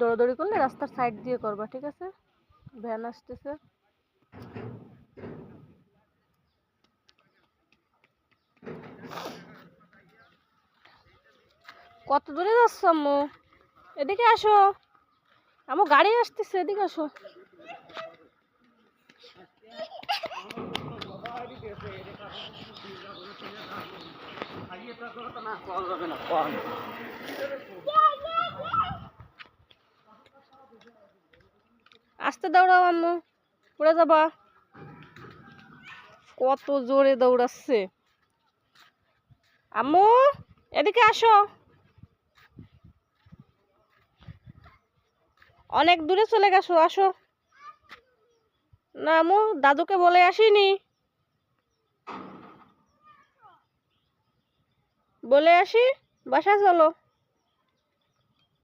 দৌড়াদৌড়ি করলে রাস্তার সাইড দিয়ে করবা, ঠিক আছে? ভ্যান আসতেছে। কত দূরে যাচ্ছ আম্মু? এদিকে আসো, আমার গাড়ি আসতেছে, এদিকে আসো। আস্তে দৌড়াও আম্মু, পড়ে যাবা। কত জোরে দৌড়াচ্ছে। আম্মু এদিকে আসো, অনেক দূরে চলে গেছো, আসো। না আম্মু, দাদুকে বলে আসিনি, বলে আসি, বাসায় চলো।